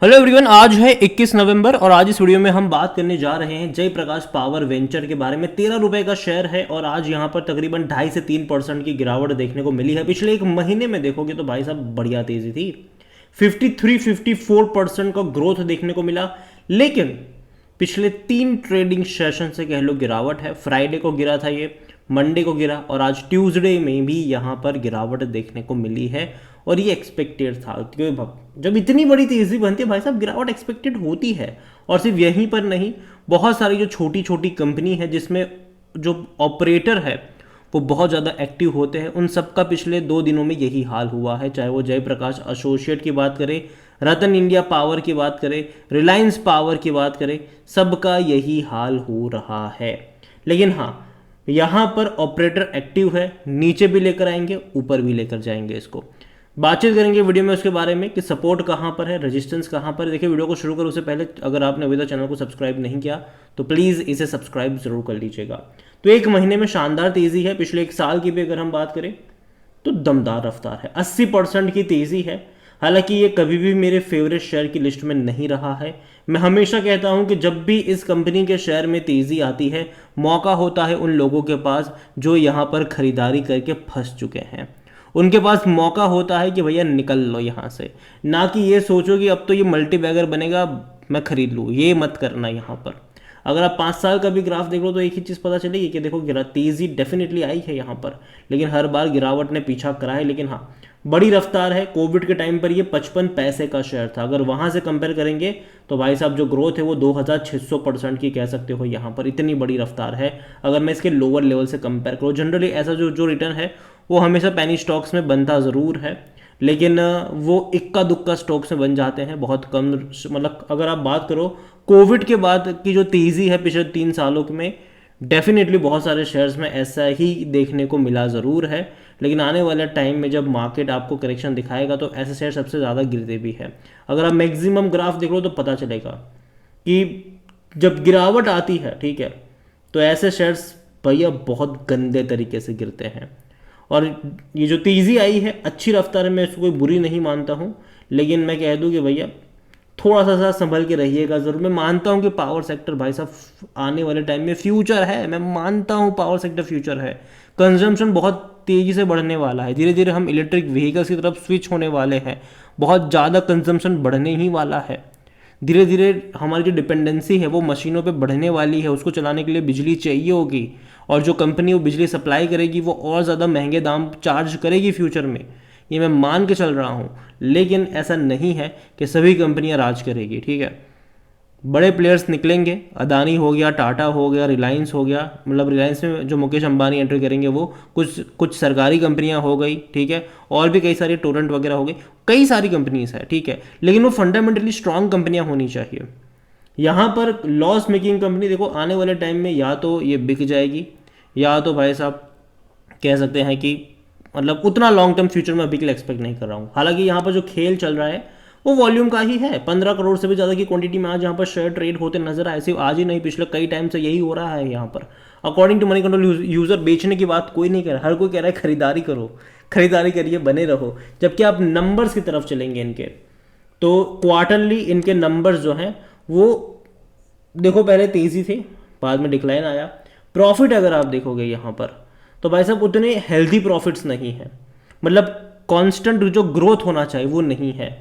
Hello everyone, आज है 21 नवंबर और आज इस वीडियो में हम बात करने जा रहे हैं जय प्रकाश पावर वेंचर के बारे में। 13 रुपए का शेयर है और आज यहाँ पर तकरीबन 2.5 से 3% की गिरावट देखने को मिली है। पिछले एक महीने में देखोगे तो भाई साहब बढ़िया तेजी थी, 53-54% का ग्रोथ देखने को मिला। लेकिन पिछले 3 ट्रेडिंग सेशन से कह लो गिरावट है। फ्राइडे को गिरा था, ये मंडे को गिरा और आज ट्यूसडे में भी यहाँ पर गिरावट देखने को मिली है और ये एक्सपेक्टेड था, क्योंकि जब इतनी बड़ी तेजी बनती है भाई साहब गिरावट एक्सपेक्टेड होती है। और सिर्फ यहीं पर नहीं, बहुत सारी जो छोटी छोटी कंपनी है जिसमें जो ऑपरेटर है वो बहुत ज़्यादा एक्टिव होते हैं, उन सब का पिछले 2 दिनों में यही हाल हुआ है। चाहे वो जयप्रकाश एसोसिएट की बात करें, रतन इंडिया पावर की बात करें, रिलायंस पावर की बात करें, सबका यही हाल हो रहा है। लेकिन हाँ, यहाँ पर ऑपरेटर एक्टिव है, नीचे भी लेकर आएंगे, ऊपर भी लेकर जाएंगे। इसको बातचीत करेंगे वीडियो में उसके बारे में कि सपोर्ट कहाँ पर है, रेजिस्टेंस कहाँ पर है। देखिए, वीडियो को शुरू करो उससे पहले अगर आपने अभी तक चैनल को सब्सक्राइब नहीं किया तो प्लीज़ इसे सब्सक्राइब जरूर कर लीजिएगा। तो एक महीने में शानदार तेज़ी है। पिछले एक साल की भी अगर हम बात करें तो दमदार रफ्तार है, 80% की तेज़ी है। हालांकि ये कभी भी मेरे फेवरेट शेयर की लिस्ट में नहीं रहा है। मैं हमेशा कहता हूं कि जब भी इस कंपनी के शेयर में तेज़ी आती है, मौका होता है उन लोगों के पास जो यहाँ पर खरीदारी करके फंस चुके हैं। उनके पास मौका होता है कि भैया निकल लो यहाँ से, ना कि ये सोचो कि अब तो ये मल्टी बैगर बनेगा मैं खरीद लूँ। ये मत करना यहाँ पर। अगर आप 5 साल का भी ग्राफ देख लो तो एक ही चीज़ पता चलेगी कि देखो तेज़ी डेफिनेटली आई है यहाँ पर, लेकिन हर बार गिरावट ने पीछा करा है। लेकिन हाँ, बड़ी रफ्तार है। कोविड के टाइम पर ये 55 पैसे का शेयर था। अगर वहाँ से कंपेयर करेंगे तो भाई साहब जो ग्रोथ है वो 2600% की कह सकते हो। यहाँ पर इतनी बड़ी रफ्तार है। अगर मैं इसके लोअर लेवल से कंपेयर करूँ, जनरली ऐसा जो रिटर्न है वो हमेशा पेनी स्टॉक्स में बनता ज़रूर है, लेकिन वो इक्का दुक्का स्टॉक्स में बन जाते हैं, बहुत कम। मतलब अगर आप बात करो कोविड के बाद की जो तेज़ी है पिछले 3 सालों में, डेफिनेटली बहुत सारे शेयर्स में ऐसा ही देखने को मिला ज़रूर है। लेकिन आने वाले टाइम में जब मार्केट आपको करेक्शन दिखाएगा तो ऐसे शेयर सबसे ज़्यादा गिरते भी हैं। अगर आप मैक्सिमम ग्राफ देख लो तो पता चलेगा कि जब गिरावट आती है, ठीक है, तो ऐसे शेयर्स भैया बहुत गंदे तरीके से गिरते हैं। और ये जो तेज़ी आई है अच्छी रफ्तार में, इसको कोई बुरी नहीं मानता हूँ, लेकिन मैं कह दूँ कि भैया थोड़ा सा संभल के रहिएगा ज़रूर। मैं मानता हूँ कि पावर सेक्टर भाई साहब आने वाले टाइम में फ्यूचर है। मैं मानता हूँ पावर सेक्टर फ्यूचर है। कंजम्पशन बहुत तेज़ी से बढ़ने वाला है। धीरे धीरे हम इलेक्ट्रिक व्हीकल्स की तरफ स्विच होने वाले हैं। बहुत ज़्यादा कंजम्पशन बढ़ने ही वाला है। धीरे धीरे हमारी जो डिपेंडेंसी है वो मशीनों पे बढ़ने वाली है। उसको चलाने के लिए बिजली चाहिए होगी और जो कंपनी वो बिजली सप्लाई करेगी वो और ज़्यादा महंगे दाम चार्ज करेगी फ्यूचर में। ये मैं मान के चल रहा हूँ, लेकिन ऐसा नहीं है कि सभी कंपनियां राज करेगी, ठीक है। बड़े प्लेयर्स निकलेंगे, अदानी हो गया, टाटा हो गया, रिलायंस हो गया। मतलब रिलायंस में जो मुकेश अंबानी एंट्री करेंगे वो कुछ सरकारी कंपनियां हो गई, ठीक है, और भी कई सारी टोरेंट वगैरह हो गई, कई सारी कंपनीज है, ठीक है। लेकिन वो फंडामेंटली स्ट्रांग कंपनियां होनी चाहिए। यहाँ पर लॉस मेकिंग कंपनी देखो आने वाले टाइम में या तो ये बिक जाएगी या तो भाई साहब कह सकते हैं कि मतलब उतना लॉन्ग टर्म फ्यूचर में अभी के लिए एक्सपेक्ट नहीं कर रहा हूँ। हालांकि यहाँ पर जो खेल चल रहा है वो वॉल्यूम का ही है। 15 करोड़ से भी ज़्यादा की क्वांटिटी में आज यहाँ पर शेयर ट्रेड होते नजर आए। सिर्फ आज ही नहीं, पिछले कई टाइम से यही हो रहा है। यहाँ पर according to Moneycontrol user बेचने की बात कोई नहीं कह रहा, हर कोई कह रहा है खरीदारी करो, खरीदारी करिए, बने रहो। जबकि आप नंबर्स की तरफ चलेंगे इनके, तो क्वार्टरली इनके नंबर्स जो हैं वो देखो, पहले तेज़ी थे, बाद में डिक्लाइन आया। प्रॉफिट अगर आप देखोगे यहाँ पर तो भाई साहब उतने हेल्दी प्रॉफिट्स नहीं है। मतलब कांस्टेंट जो ग्रोथ होना चाहिए वो नहीं है।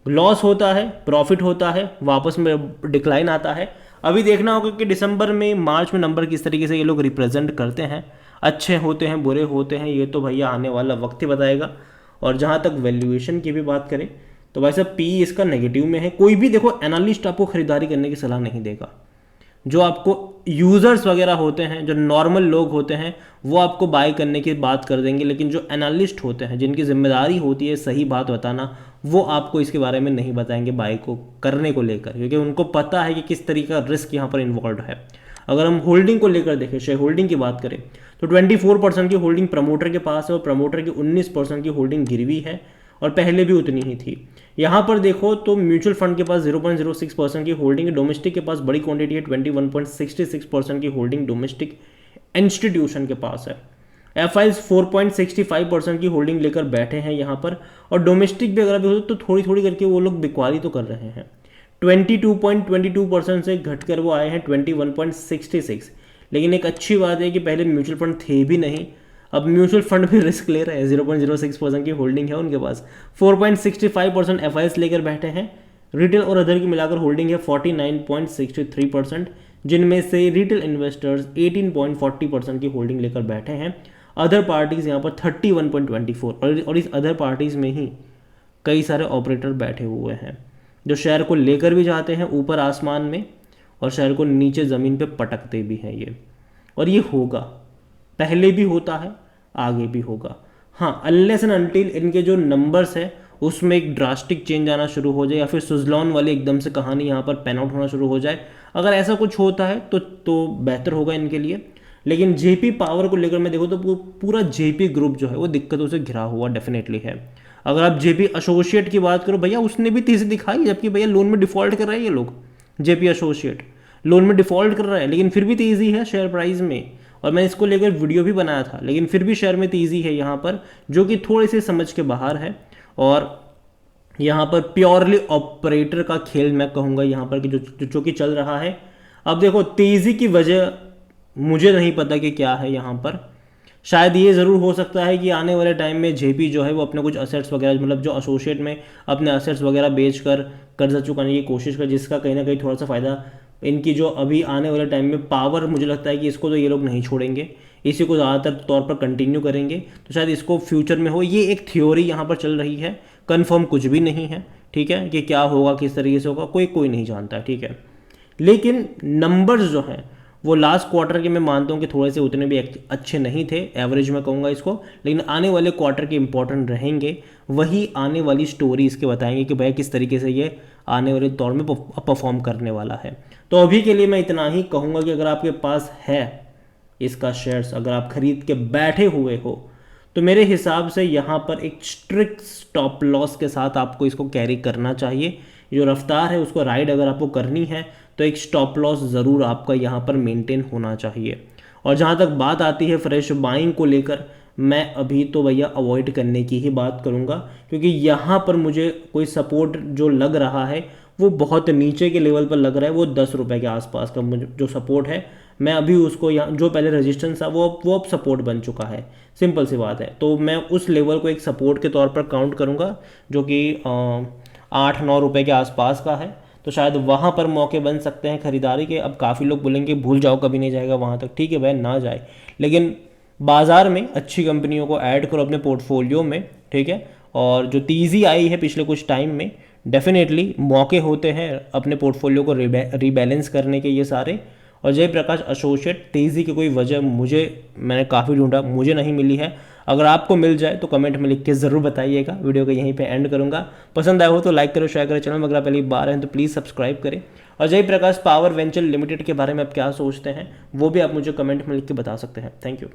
लॉस होता है, प्रॉफिट होता है, वापस में डिक्लाइन आता है। अभी देखना होगा कि दिसंबर में, मार्च में नंबर किस तरीके से ये लोग रिप्रेजेंट करते हैं। अच्छे होते हैं, बुरे होते हैं, ये तो भैया आने वाला वक्त ही बताएगा। और जहाँ तक वैल्यूएशन की भी बात करें तो भाई साहब पी इसका नेगेटिव में है। कोई भी देखो एनालिस्ट आपको खरीदारी करने की सलाह नहीं देगा। जो आपको यूज़र्स वगैरह होते हैं, जो नॉर्मल लोग होते हैं, वो आपको बाय करने की बात कर देंगे। लेकिन जो एनालिस्ट होते हैं, जिनकी जिम्मेदारी होती है सही बात बताना, वो आपको इसके बारे में नहीं बताएंगे बाय को करने को लेकर, क्योंकि उनको पता है कि किस तरीके का रिस्क यहाँ पर इन्वॉल्व है। अगर हम होल्डिंग को लेकर देखें, शेयर होल्डिंग की बात करें तो 24% की होल्डिंग प्रमोटर के पास है और प्रमोटर की 19% की होल्डिंग गिरवी है और पहले भी उतनी ही थी। यहाँ पर देखो तो म्यूचुअल फंड के पास 0.06% की होल्डिंग है। डोमेस्टिक के पास बड़ी क्वांटिटी है, 21.66% की होल्डिंग डोमेस्टिक इंस्टीट्यूशन के पास है। FIs 4.65% की होल्डिंग लेकर बैठे हैं यहाँ पर, और डोमेस्टिक भी अगर आप देखो तो थोड़ी थोड़ी करके वो लोग बिकवाली तो कर रहे हैं। 22.22% से घटकर वो आए हैं 21.66। लेकिन एक अच्छी बात है कि पहले म्यूचुअल फंड थे भी नहीं, अब म्यूचुअल फंड भी रिस्क ले रहे हैं। 0.06% की होल्डिंग है उनके पास। 4.65% FIs लेकर बैठे हैं। रिटेल और अदर की मिलाकर होल्डिंग है 49.63%, जिनमें से रिटेल इन्वेस्टर्स 18.40% की होल्डिंग लेकर बैठे हैं। अदर पार्टीज़ यहाँ पर 31.24, और इस अदर पार्टीज़ में ही कई सारे ऑपरेटर बैठे हुए हैं जो शेयर को लेकर भी जाते हैं ऊपर आसमान में और शेयर को नीचे ज़मीन पे पटकते भी हैं ये। और ये होगा, पहले भी होता है, आगे भी होगा। हाँ, अनलेस एंड अनटिल इनके जो नंबर्स है उसमें एक ड्रास्टिक चेंज आना शुरू हो जाए, या फिर सुजलॉन वाली एकदम से कहानी यहाँ पर पैन आउट होना शुरू हो जाए। अगर ऐसा कुछ होता है तो बेहतर होगा इनके लिए। लेकिन जेपी पावर को लेकर मैं देखो तो पूरा जेपी ग्रुप जो है वो दिक्कतों से घिरा हुआ डेफिनेटली है। अगर आप जेपी एसोसिएट की बात करो, भैया उसने भी तेजी दिखाई, जबकि भैया लोन में डिफॉल्ट कर रहे हैं ये लोग। जेपी एसोसिएट लोन में डिफॉल्ट कर रहा है, लेकिन फिर भी तेजी है शेयर प्राइस में, और मैं इसको लेकर वीडियो भी बनाया था। लेकिन फिर भी शेयर में तेजी है यहाँ पर, जो कि थोड़ी सी समझ के बाहर है। और यहाँ पर प्योरली ऑपरेटर का खेल मैं कहूँगा यहाँ पर कि जो कि चल रहा है। अब देखो, तेज़ी की वजह मुझे नहीं पता कि क्या है यहाँ पर। शायद ये ज़रूर हो सकता है कि आने वाले टाइम में जेपी जो है वो अपने कुछ असेट्स वगैरह, मतलब जो एसोसिएट में अपने असेट्स वगैरह बेचकर कर्जा चुकाने की कोशिश कर, जिसका कहीं ना कहीं थोड़ा सा फ़ायदा इनकी जो अभी आने वाले टाइम में पावर, मुझे लगता है कि इसको तो ये लोग नहीं छोड़ेंगे, इसी को ज़्यादातर तौर पर कंटिन्यू करेंगे। तो शायद इसको फ्यूचर में हो, ये एक थ्योरी यहाँ पर चल रही है, कंफर्म कुछ भी नहीं है, ठीक है, कि क्या होगा, किस तरीके से होगा, कोई नहीं जानता, ठीक है। लेकिन नंबर्स जो हैं वो लास्ट क्वार्टर के मैं मानता हूँ कि थोड़े से उतने भी अच्छे नहीं थे, एवरेज में कहूँगा इसको। लेकिन आने वाले क्वार्टर के इंपॉर्टेंट रहेंगे, वही आने वाली स्टोरी इसके बताएंगे कि भैया किस तरीके से ये आने वाले दौर में परफॉर्म करने वाला है। तो अभी के लिए मैं इतना ही कहूँगा कि अगर आपके पास है इसका शेयर्स, अगर आप खरीद के बैठे हुए हो, तो मेरे हिसाब से यहाँ पर एक स्ट्रिक्ट स्टॉप लॉस के साथ आपको इसको कैरी करना चाहिए। जो रफ्तार है उसको राइड अगर आपको करनी है तो एक स्टॉप लॉस ज़रूर आपका यहाँ पर मेंटेन होना चाहिए। और जहाँ तक बात आती है फ्रेश बाइंग को लेकर, मैं अभी तो भैया अवॉइड करने की ही बात करूँगा, क्योंकि यहाँ पर मुझे कोई सपोर्ट जो लग रहा है वो बहुत नीचे के लेवल पर लग रहा है। वो 10 रुपये के आसपास का मुझे जो सपोर्ट है, मैं अभी उसको यहाँ, जो पहले रेजिस्टेंस था वो अब सपोर्ट बन चुका है, सिंपल सी बात है। तो मैं उस लेवल को एक सपोर्ट के तौर पर काउंट करूँगा, जो कि 8-9 रुपये के आसपास का है। तो शायद वहाँ पर मौके बन सकते हैं खरीदारी के। अब काफ़ी लोग बोलेंगे भूल जाओ, कभी नहीं जाएगा वहाँ तक, ठीक है भाई, ना जाए, लेकिन बाज़ार में अच्छी कंपनियों को ऐड करो अपने पोर्टफोलियो में, ठीक है। और जो तेज़ी आई है पिछले कुछ टाइम में, डेफिनेटली मौके होते हैं अपने पोर्टफोलियो को रीबैलेंस करने के ये सारे। और जयप्रकाश एसोसिएट तेज़ी की कोई वजह मैंने काफ़ी ढूंढा, मुझे नहीं मिली है। अगर आपको मिल जाए तो कमेंट में लिख के ज़रूर बताइएगा। वीडियो को यहीं पे एंड करूँगा। पसंद आया हो तो लाइक करो, शेयर करो। चैनल में अगर आप पहली बार हैं तो प्लीज़ सब्सक्राइब करें। और जयप्रकाश पावर वेंचर लिमिटेड के बारे में आप क्या सोचते हैं वो भी आप मुझे कमेंट में लिख के बता सकते हैं। Thank you.